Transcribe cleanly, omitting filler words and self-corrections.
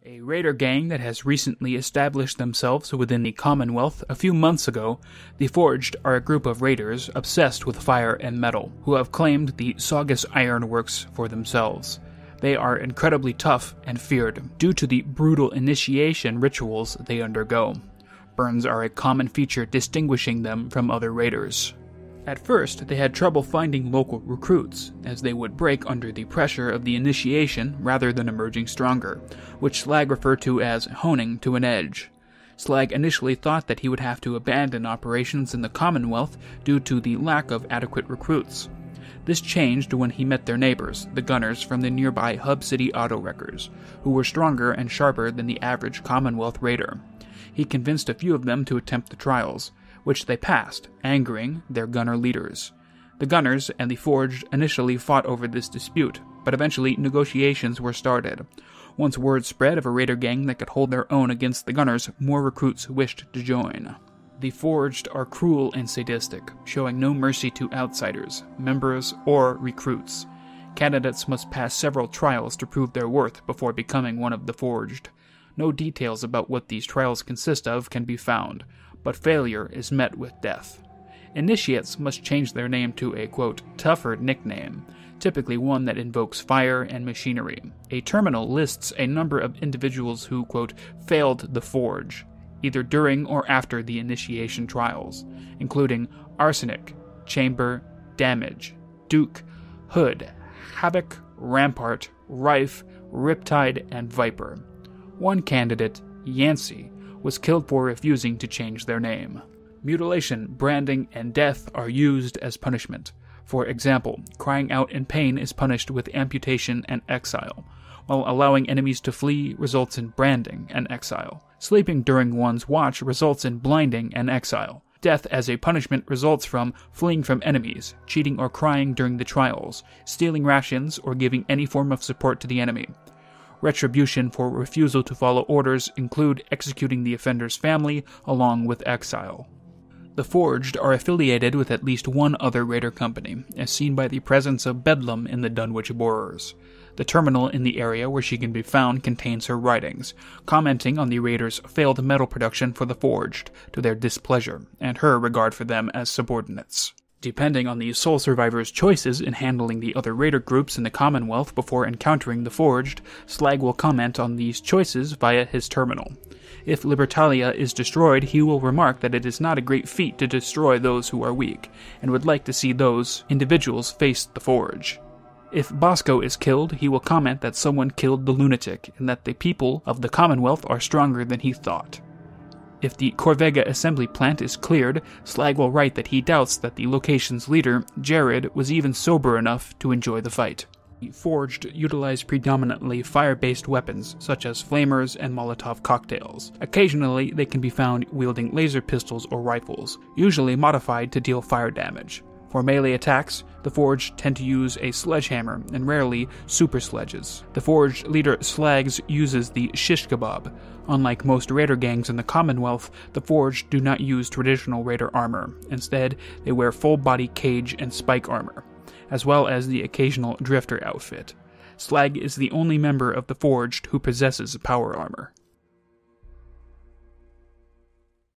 A raider gang that has recently established themselves within the Commonwealth a few months ago, the Forged are a group of raiders obsessed with fire and metal, who have claimed the Saugus Ironworks for themselves. They are incredibly tough and feared due to the brutal initiation rituals they undergo. Burns are a common feature distinguishing them from other raiders. At first, they had trouble finding local recruits, as they would break under the pressure of the initiation rather than emerging stronger, which Slag referred to as honing to an edge. Slag initially thought that he would have to abandon operations in the Commonwealth due to the lack of adequate recruits. This changed when he met their neighbors, the Gunners from the nearby Hub City Auto Wreckers, who were stronger and sharper than the average Commonwealth raider. He convinced a few of them to attempt the trials, which they passed, angering their gunner leaders. The Gunners and the Forged initially fought over this dispute, but eventually negotiations were started. Once word spread of a raider gang that could hold their own against the Gunners, more recruits wished to join. The Forged are cruel and sadistic, showing no mercy to outsiders, members, or recruits. Candidates must pass several trials to prove their worth before becoming one of the Forged. No details about what these trials consist of can be found, but failure is met with death. Initiates must change their name to a, quote, tougher nickname, typically one that invokes fire and machinery. A terminal lists a number of individuals who, quote, failed the Forge, either during or after the initiation trials, including Arsenic, Chamber, Damage, Duke, Hood, Havoc, Rampart, Rife, Riptide, and Viper. One candidate, Yancey, was killed for refusing to change their name. Mutilation, branding, and death are used as punishment. For example, crying out in pain is punished with amputation and exile, while allowing enemies to flee results in branding and exile. Sleeping during one's watch results in blinding and exile. Death as a punishment results from fleeing from enemies, cheating or crying during the trials, stealing rations, or giving any form of support to the enemy. Retribution for refusal to follow orders include executing the offender's family along with exile. The Forged are affiliated with at least one other raider company, as seen by the presence of Bedlam in the Dunwich Borers. The terminal in the area where she can be found contains her writings, commenting on the raiders' failed metal production for the Forged, to their displeasure, and her regard for them as subordinates. Depending on the sole survivor's choices in handling the other raider groups in the Commonwealth before encountering the Forged, Slag will comment on these choices via his terminal. If Libertalia is destroyed, he will remark that it is not a great feat to destroy those who are weak, and would like to see those individuals face the Forge. If Bosco is killed, he will comment that someone killed the lunatic, and that the people of the Commonwealth are stronger than he thought. If the Corvega assembly plant is cleared, Slag will write that he doubts that the location's leader, Jared, was even sober enough to enjoy the fight. The Forged utilize predominantly fire-based weapons, such as flamers and Molotov cocktails. Occasionally, they can be found wielding laser pistols or rifles, usually modified to deal fire damage. For melee attacks, the Forged tend to use a sledgehammer and rarely super sledges. The Forged leader Slags uses the shish kebab. Unlike most raider gangs in the Commonwealth, the Forged do not use traditional raider armor. Instead, they wear full-body cage and spike armor, as well as the occasional drifter outfit. Slag is the only member of the Forged who possesses power armor.